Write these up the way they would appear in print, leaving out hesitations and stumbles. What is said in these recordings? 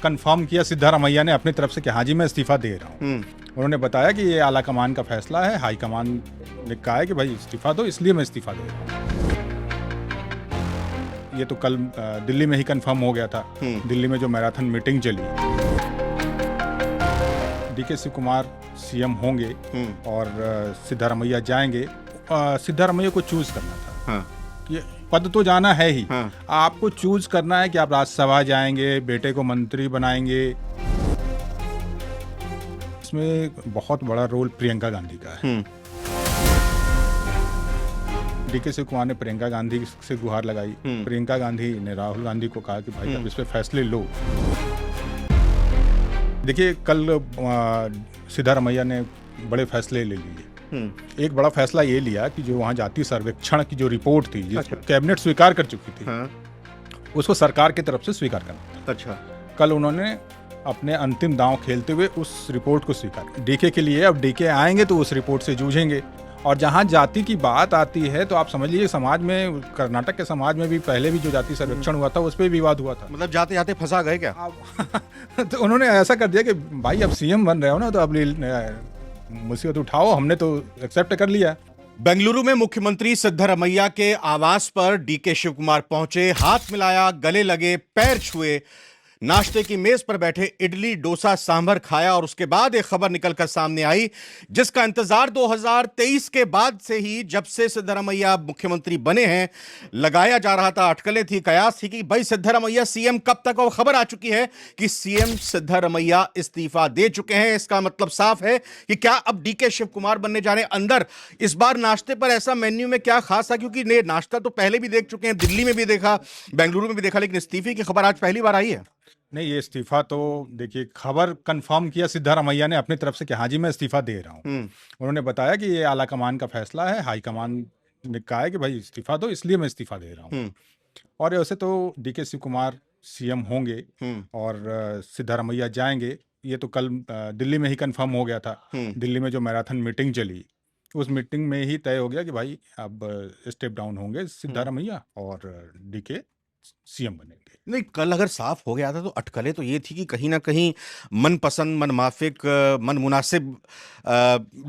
Confirm किया सिद्धारमैया ने अपनी तरफ से कि हाँ जी मैं इस्तीफा दे रहा हूँ। उन्होंने बताया कि ये आला कमान का फैसला है, हाई कमान ने कहा है कि भाई इस्तीफा दो, इसलिए मैं इस्तीफा दे रहा हूँ। ये तो कल दिल्ली में ही कंफर्म हो गया था। दिल्ली में जो मैराथन मीटिंग चली, डीके शिव कुमार सीएम होंगे और सिद्धारमैया जाएंगे। सिद्धारमैया को चूज करना था। कि पद तो जाना है ही, आपको चूज करना है कि आप राज्यसभा जाएंगे, बेटे को मंत्री बनाएंगे। इसमें बहुत बड़ा रोल प्रियंका गांधी का है। डीके शिव कुमार ने प्रियंका गांधी से गुहार लगाई। प्रियंका गांधी ने राहुल गांधी को कहा कि भाई अब इस पे फैसले लो। देखिए कल सिद्धारमैया ने बड़े फैसले ले लिए। एक बड़ा फैसला ये लिया कि जो वहाँ जाति सर्वेक्षण की जो रिपोर्ट थी, जिसको कैबिनेट स्वीकार कर चुकी थी, उसको सरकार की तरफ से स्वीकार करना। अच्छा, कल उन्होंने अपने अंतिम दांव खेलते हुए उस रिपोर्ट को स्वीकार किया। डीके के लिए अब डीके आएंगे तो उस रिपोर्ट से जूझेंगे। और जहाँ जाति की बात आती है तो आप समझ लीजिए समाज में, कर्नाटक के समाज में भी पहले भी जो जाति सर्वेक्षण हुआ था उस पर विवाद हुआ था। मतलब जाते जाते फंसा गए क्या? तो उन्होंने ऐसा कर दिया कि भाई अब सीएम बन रहे हो ना, तो अब मुसीबत उठाओ, हमने तो एक्सेप्ट कर लिया। बेंगलुरु में मुख्यमंत्री सिद्धारमैया के आवास पर डीके शिव कुमार पहुंचे, हाथ मिलाया, गले लगे, पैर छुए, नाश्ते की मेज पर बैठे इडली डोसा सांभर खाया और उसके बाद एक खबर निकलकर सामने आई जिसका इंतजार 2023 के बाद से ही, जब से सिद्धारमैया मुख्यमंत्री बने हैं, लगाया जा रहा था। अटकलें थी, कयास थी कि भाई सिद्धारमैया सीएम कब तक। और खबर आ चुकी है कि सीएम सिद्धारमैया इस्तीफा दे चुके हैं। इसका मतलब साफ है कि क्या अब डीके शिव कुमार बनने जा रहे हैं। अंदर इस बार नाश्ते पर ऐसा मेन्यू में क्या खास था, क्योंकि नाश्ता तो पहले भी देख चुके हैं, दिल्ली में भी देखा, बेंगलुरु में भी देखा, लेकिन इस्तीफे की खबर आज पहली बार आई है। नहीं, ये इस्तीफा तो देखिए खबर कंफर्म किया सिद्धारमैया ने अपनी तरफ से कि हाँ जी मैं इस्तीफा दे रहा हूँ। उन्होंने बताया कि ये आला कमान का फैसला है, हाई कमान ने कहा है कि भाई इस्तीफा दो, इसलिए मैं इस्तीफा दे रहा हूँ। और वैसे तो डीके शिव कुमार सीएम होंगे और सिद्धारमैया जाएंगे। ये तो कल दिल्ली में ही कंफर्म हो गया था। दिल्ली में जो मैराथन मीटिंग चली, उस मीटिंग में ही तय हो गया कि भाई अब स्टेप डाउन होंगे सिद्धारमैया और डीके सीएम बनेंगे। नहीं, कल अगर साफ हो गया था तो अटकलें तो ये थी कि कहीं ना कहीं मनपसंद, मनमाफिक, मन मुनासिब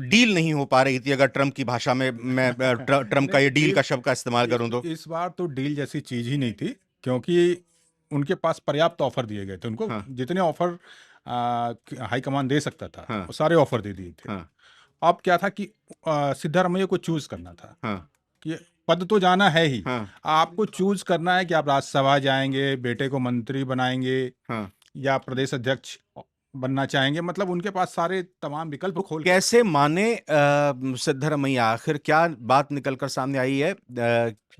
डील नहीं हो पा रही थी। अगर ट्रम्प की भाषा में मैं ट्रम्प का ये डील का शब्द का इस्तेमाल करूं तो इस बार तो डील जैसी चीज ही नहीं थी, क्योंकि उनके पास पर्याप्त ऑफर दिए गए थे। उनको जितने ऑफर हाईकमान दे सकता था, वो सारे ऑफर दे दिए थे। अब क्या था कि सिद्धारमैया को चूज करना था। कि पद तो जाना है ही, आपको चूज करना है कि आप राज्यसभा जाएंगे, बेटे को मंत्री बनाएंगे, या प्रदेश अध्यक्ष बनना चाहेंगे। मतलब उनके पास सारे तमाम विकल्प खोल। कैसे माने सिद्धारमैया? आखिर क्या बात निकलकर सामने आई है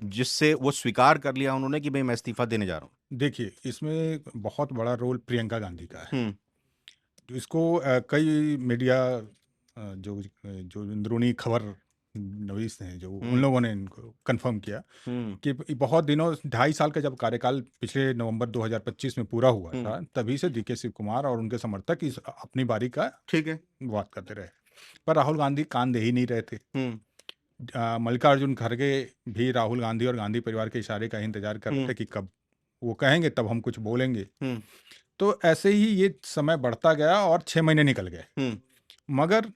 जिससे वो स्वीकार कर लिया उन्होंने कि भाई मैं इस्तीफा देने जा रहा हूँ? देखिए इसमें बहुत बड़ा रोल प्रियंका गांधी का है। इसको कई मीडिया जो अंदरूनी खबर नवीस हैं, जो उन लोगों ने इनको कंफर्म किया कि बहुत दिनों, 2.5 साल का जब कार्यकाल पिछले नवंबर 2025 में पूरा हुआ था, तभी से डीके शिव कुमार और उनके समर्थक इस अपनी बारी का बात करते रहे। पर राहुल गांधी कान दे ही नहीं रहे थे। मल्लिकार्जुन खड़गे भी राहुल गांधी और गांधी परिवार के इशारे का इंतजार कर रहे थे कि कब वो कहेंगे तब हम कुछ बोलेंगे। तो ऐसे ही ये समय बढ़ता गया और 6 महीने निकल गए। मगर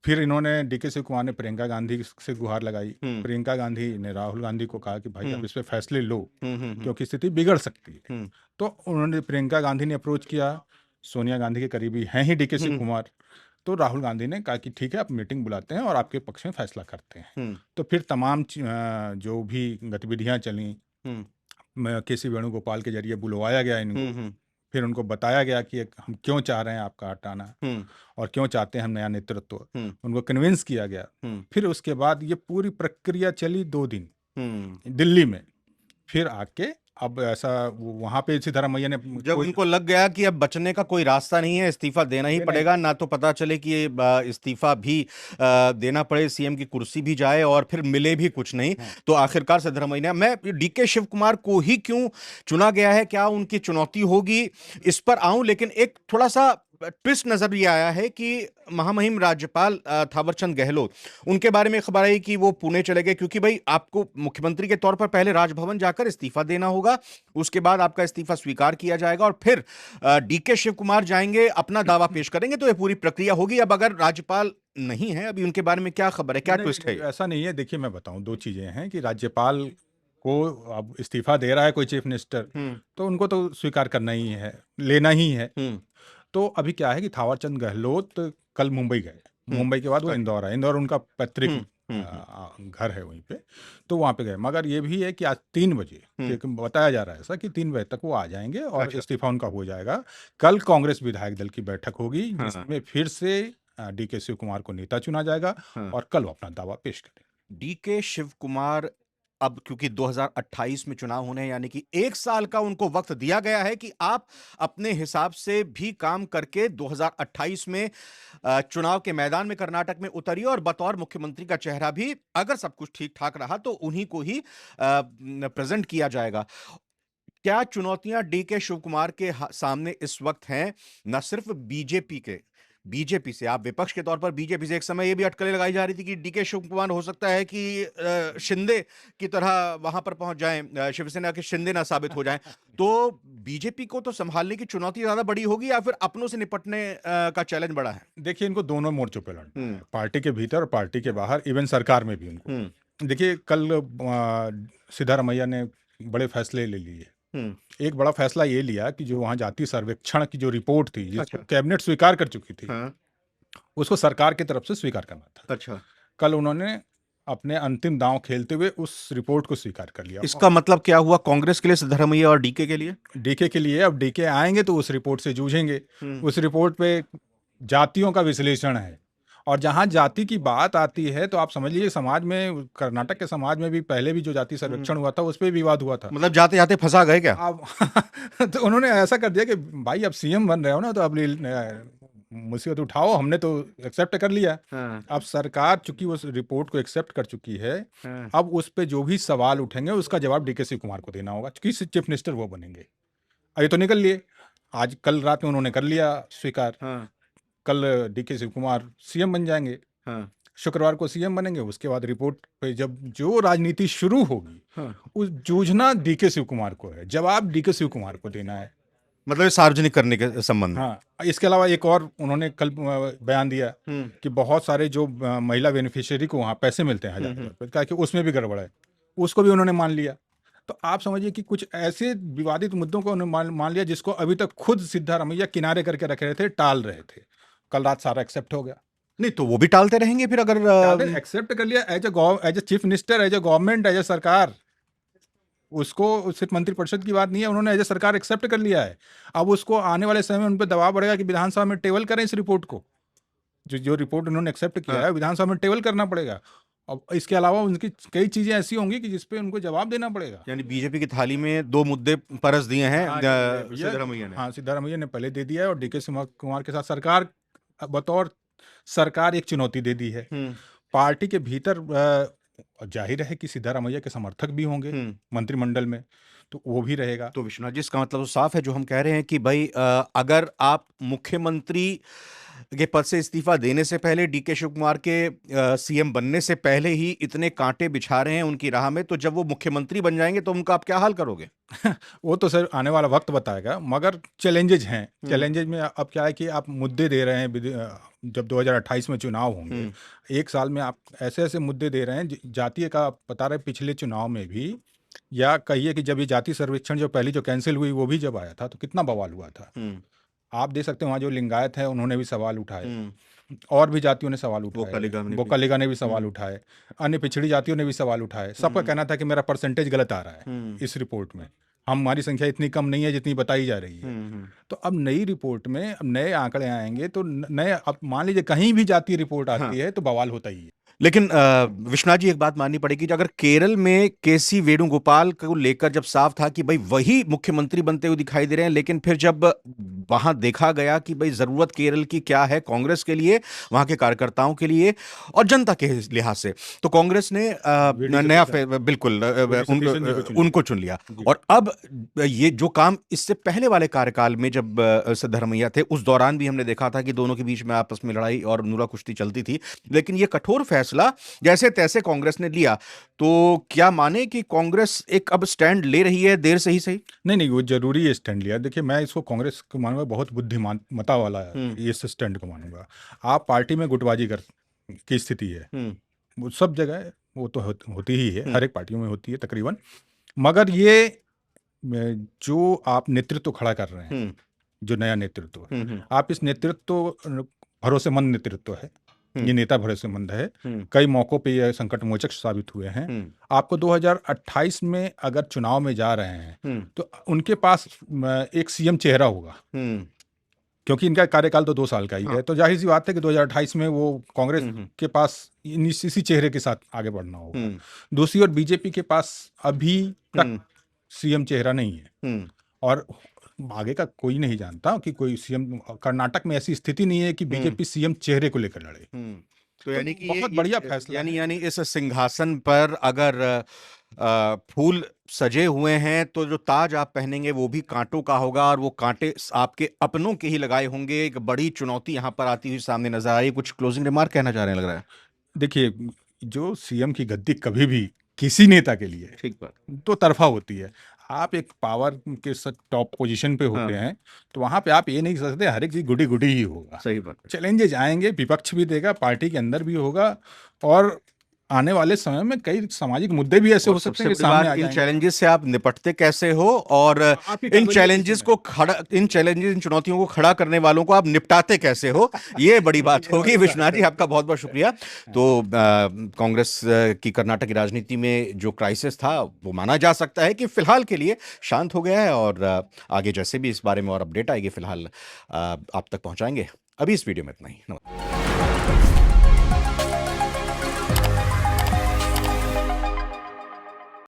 फिर इन्होंने, डीके शिव कुमार ने प्रियंका गांधी से गुहार लगाई। प्रियंका गांधी ने राहुल गांधी को कहा कि भाई अब इस पे फैसले लो, क्योंकि स्थिति बिगड़ सकती है। तो उन्होंने, प्रियंका गांधी ने अप्रोच किया, सोनिया गांधी के करीबी हैं ही डीके शिव कुमार, तो राहुल गांधी ने कहा कि ठीक है, आप मीटिंग बुलाते हैं और आपके पक्ष में फैसला करते हैं। तो फिर तमाम जो भी गतिविधियां चली, केसी वेणुगोपाल के जरिए बुलवाया गया इनको। फिर उनको बताया गया कि हम क्यों चाह रहे हैं आपका हटाना और क्यों चाहते हैं हम नया नेतृत्व। उनको कन्विंस किया गया। फिर उसके बाद ये पूरी प्रक्रिया चली 2 दिन दिल्ली में। फिर आके अब ऐसा वहां पे सिद्धारमैया ने, जब उनको लग गया कि अब बचने का कोई रास्ता नहीं है, इस्तीफा देना ही पड़ेगा, ना तो पता चले कि ये इस्तीफा भी देना पड़े, सीएम की कुर्सी भी जाए और फिर मिले भी कुछ नहीं, तो आखिरकार सिद्धारमैया, मैं डीके शिव कुमार को ही क्यों चुना गया है, क्या उनकी चुनौती होगी, इस पर आऊं। लेकिन एक थोड़ा सा ट्विस्ट नजर ये आया है कि महामहिम राज्यपाल थावरचंद गहलोत, उनके बारे में खबर आई कि वो पुणे चले गए, क्योंकि भाई आपको मुख्यमंत्री के तौर पर पहले राजभवन जाकर इस्तीफा देना होगा, उसके बाद आपका इस्तीफा स्वीकार किया जाएगा और फिर डीके शिव कुमार जाएंगे, अपना दावा पेश करेंगे, तो ये पूरी प्रक्रिया होगी। अब अगर राज्यपाल नहीं है, अभी उनके बारे में क्या खबर है, क्या ट्विस्ट है? ऐसा नहीं है। देखिए मैं बताऊं, दो चीजें हैं कि राज्यपाल को अब इस्तीफा दे रहा है कोई चीफ मिनिस्टर, तो उनको तो स्वीकार करना ही है, लेना ही है। तो अभी क्या है कि थावरचंद गहलोत कल मुंबई गए, मुंबई के बाद वो इंदौर आए, इंदौर उनका पैतृक घर है वहीं पे, तो वहां पे गए। मगर ये भी है कि आज 3 बजे बताया जा रहा है ऐसा कि 3 बजे तक वो आ जाएंगे और इस्तीफा उनका हो जाएगा। कल कांग्रेस विधायक दल की बैठक होगी जिसमें फिर से डीके शिव कुमार को नेता चुना जाएगा और कल वो अपना दावा पेश करेंगे। डीके शिव कुमार, अब क्योंकि 2028 में चुनाव होने हैं, यानी कि 1 साल का उनको वक्त दिया गया है कि आप अपने हिसाब से भी काम करके 2028 में चुनाव के मैदान में कर्नाटक में उतरिए और बतौर मुख्यमंत्री का चेहरा भी, अगर सब कुछ ठीक ठाक रहा तो उन्हीं को ही प्रेजेंट किया जाएगा। क्या चुनौतियां डीके शिव कुमार के सामने इस वक्त हैं? न सिर्फ बीजेपी से, आप विपक्ष के तौर पर बीजेपी से एक समय ये भी अटकलें लगाई जा रही थी कि डीके शिव कुमार हो सकता है कि शिंदे की तरह वहां पर पहुंच जाएं, शिवसेना के शिंदे ना साबित हो जाएं। तो बीजेपी को तो संभालने की चुनौती ज्यादा बड़ी होगी या फिर अपनों से निपटने का चैलेंज बड़ा है? देखिए इनको दोनों मोर्चों पे लड़ना है, पार्टी के भीतर और पार्टी के बाहर, इवन सरकार में भी उनको। देखिए कल सिद्धारमैया ने बड़े फैसले ले लिए। एक बड़ा फैसला ये लिया कि जो वहां जाति सर्वेक्षण की जो रिपोर्ट थी, जिसको कैबिनेट स्वीकार कर चुकी थी, उसको सरकार की तरफ से स्वीकार करना था। कल उन्होंने अपने अंतिम दांव खेलते हुए उस रिपोर्ट को स्वीकार कर लिया। इसका मतलब क्या हुआ कांग्रेस के लिए, सिद्धारमैया और डीके के लिए? डीके के लिए अब डीके आएंगे तो उस रिपोर्ट से जूझेंगे। उस रिपोर्ट पे जातियों का विश्लेषण है, और जहां जाति की बात आती है तो आप समझ लीजिए समाज में, कर्नाटक के समाज में भी पहले भी जो जाति सर्वेक्षण हुआ था उस पर विवाद हुआ था। मतलब जाते जाते फंसा गए क्या? अब तो उन्होंने ऐसा कर दिया कि भाई अब सीएम बन रहे हो ना, तो अब मुसीबत उठाओ, हमने तो एक्सेप्ट कर लिया। अब सरकार चूंकि उस रिपोर्ट को एक्सेप्ट कर चुकी है, अब उस पे जो भी सवाल उठेंगे उसका जवाब डीके शिव कुमार को देना होगा, क्योंकि चीफ मिनिस्टर वो बनेंगे। ये तो निकल लिए, आज कल रात में उन्होंने कर लिया स्वीकार। कल डीके शिव कुमार सीएम बन जाएंगे, शुक्रवार को सीएम बनेंगे। उसके बाद रिपोर्ट पे जब जो राजनीति शुरू होगी, उस जूझना डीके शिव कुमार को है, जवाब डीके शिव कुमार को देना है, मतलब सार्वजनिक करने के संबंध में। इसके अलावा एक और उन्होंने कल बयान दिया कि बहुत सारे जो महिला बेनिफिशियरी को वहां पैसे मिलते हैं 1000 रुपए, कि उसमें भी गड़बड़ है, उसको भी उन्होंने मान लिया। तो आप समझिए कि कुछ ऐसे विवादित मुद्दों को उन्होंने मान लिया जिसको अभी तक खुद सिद्धारमैया किनारे करके रख रहे थे, टाल रहे थे। कल रात सारा एक्सेप्ट हो गया। नहीं तो वो भी टालते रहेंगे फिर, अगर एक्सेप्ट कर लिया as a chief minister, as a government, as a सरकार, उसको सिर्फ मंत्रिपरिषद की बात नहीं है, उन्होंने एज ए सरकार एक्सेप्ट कर लिया है। अब उसको आने वाले समय में उन पर दबाव बढ़ेगा कि विधानसभा में टेबल करें इस रिपोर्ट को, जो रिपोर्ट उन्होंने एक्सेप्ट किया है विधानसभा में टेबल करना पड़ेगा। अब इसके अलावा उनकी कई चीजें ऐसी होंगी कि जिसपे उनको जवाब देना पड़ेगा। यानी बीजेपी की थाली में 2 मुद्दे परस दिए हैं सिद्धारमैया ने। सिद्धारमैया ने पहले दे दिया है, और डीके शिव कुमार के साथ सरकार बतौर सरकार एक चुनौती दे दी है। पार्टी के भीतर जाहिर है कि सिद्धारमैया के समर्थक भी होंगे मंत्रिमंडल में, तो वो भी रहेगा। तो विश्वनाथ जी, इसका मतलब साफ है जो हम कह रहे हैं कि भाई अगर आप मुख्यमंत्री के पद से इस्तीफा देने से पहले, डीके शिव कुमार के सीएम बनने से पहले ही इतने कांटे बिछा रहे हैं उनकी राह में, तो जब वो मुख्यमंत्री बन जाएंगे तो उनका आप क्या हाल करोगे? वो तो सर आने वाला वक्त बताएगा, मगर चैलेंजेज हैं। चैलेंजेज में अब क्या है कि आप मुद्दे दे रहे हैं, जब 2028 में चुनाव होंगे, 1 साल में आप ऐसे ऐसे मुद्दे दे रहे हैं। जातीय का बता रहे, पिछले चुनाव में भी, या कहिए कि जब ये जाति सर्वेक्षण जो पहली जो कैंसिल हुई वो भी जब आया था तो कितना बवाल हुआ था। आप देख सकते हैं वहाँ जो लिंगायत है उन्होंने भी सवाल उठाए, और भी जातियों ने सवाल उठाए, बोकालिगा ने भी सवाल उठाए, अन्य पिछड़ी जातियों ने भी सवाल उठाए। सबका कहना था कि मेरा परसेंटेज गलत आ रहा है इस रिपोर्ट में, हमारी संख्या इतनी कम नहीं है जितनी बताई जा रही है। तो अब नई रिपोर्ट में अब नए आंकड़े आएंगे तो नए, अब मान लीजिए कहीं भी जातीय रिपोर्ट आती है तो बवाल होता ही है। लेकिन विश्वनाथ जी, एक बात माननी पड़ेगी, अगर केरल में केसी वेणुगोपाल को लेकर जब साफ था कि भाई वही मुख्यमंत्री बनते हुए दिखाई दे रहे हैं, लेकिन फिर जब वहां देखा गया कि भाई जरूरत केरल की क्या है कांग्रेस के लिए, वहां के कार्यकर्ताओं के लिए और जनता के लिहाज से। तो कांग्रेस ने नया बिल्कुल उनको चुन लिया। और अब ये जो काम इससे पहले वाले कार्यकाल में जब सिद्धरमैया थे उस दौरान भी हमने देखा था कि दोनों के बीच में आपस में लड़ाई और नूरा कुश्ती चलती थी, लेकिन ये कठोर फैसला जैसे तैसे कांग्रेस ने लिया। तो क्या माने कि कांग्रेस एक अब स्टैंड ले रही है, देर से ही सही? नहीं, वो जरूरी है स्टैंड लिया। देखिए, मैं इसको कांग्रेस को मानूंगा बहुत बुद्धिमत्ता वाला है, इस स्टैंड को मानूंगा। आप पार्टी में गुटबाजी की स्थिति है, वो सब जगह वो तो होती ही है, हर एक पार्टियों में होती है तकरीबन। मगर ये जो आप नेतृत्व खड़ा कर रहे हैं, जो नया नेतृत्व, आप इस नेतृत्व भरोसेमंद नेतृत्व है, ये नेता भरोसेमंद है, कई मौकों पे ये संकट मोचक साबित हुए हैं। आपको 2028 में अगर चुनाव में जा रहे हैं तो उनके पास एक सीएम चेहरा होगा, क्योंकि इनका कार्यकाल तो 2 साल का ही है। तो जाहिर सी बात है कि 2028 में वो कांग्रेस के पास इसी चेहरे के साथ आगे बढ़ना होगा। दूसरी ओर बीजेपी के पास अभी तक सीएम चेहरा नहीं है, और आगे का कोई नहीं जानता कि कोई सीएम, कर्नाटक में ऐसी स्थिति नहीं है कि बीजेपी सीएम चेहरे को लेकर लड़े। तो यानी कि बहुत बढ़िया फैसला, यानी इस सिंहासन पर अगर फूल सजे हुए हैं तो जो ताज आप पहनेंगे वो भी कांटों का होगा, और वो कांटे आपके अपनों के ही लगाए होंगे। एक बड़ी चुनौती यहाँ पर आती हुई सामने नजर आ रही है। कुछ क्लोजिंग रिमार्क कहना चाह रहे हैं लग रहा है? देखिए, जो सीएम की गद्दी कभी भी किसी नेता के लिए ठीक बात तो तरफा होती है। आप एक पावर के टॉप पोजीशन पे होते हैं तो वहां पे आप ये नहीं सकते हर एक चीज गुडी गुडी ही होगा। सही बात। चैलेंजेस आएंगे, विपक्ष भी देगा, पार्टी के अंदर भी होगा, और आने वाले समय में कई सामाजिक मुद्दे भी ऐसे हो सकते हैं कि सामने आ इन जाएंगे। चैलेंजेस से आप निपटते कैसे हो, और इन चुनौतियों को खड़ा करने वालों को आप निपटाते कैसे हो, ये बड़ी बात होगी। विश्वनाथ जी, आपका बहुत बहुत शुक्रिया। तो कांग्रेस की कर्नाटक की राजनीति में जो क्राइसिस था वो माना जा सकता है कि फिलहाल के लिए शांत हो गया है, और आगे जैसे भी इस बारे में और अपडेट आएगी फिलहाल आप तक पहुंचाएंगे। अभी इस वीडियो में इतना ही। नमस्कार।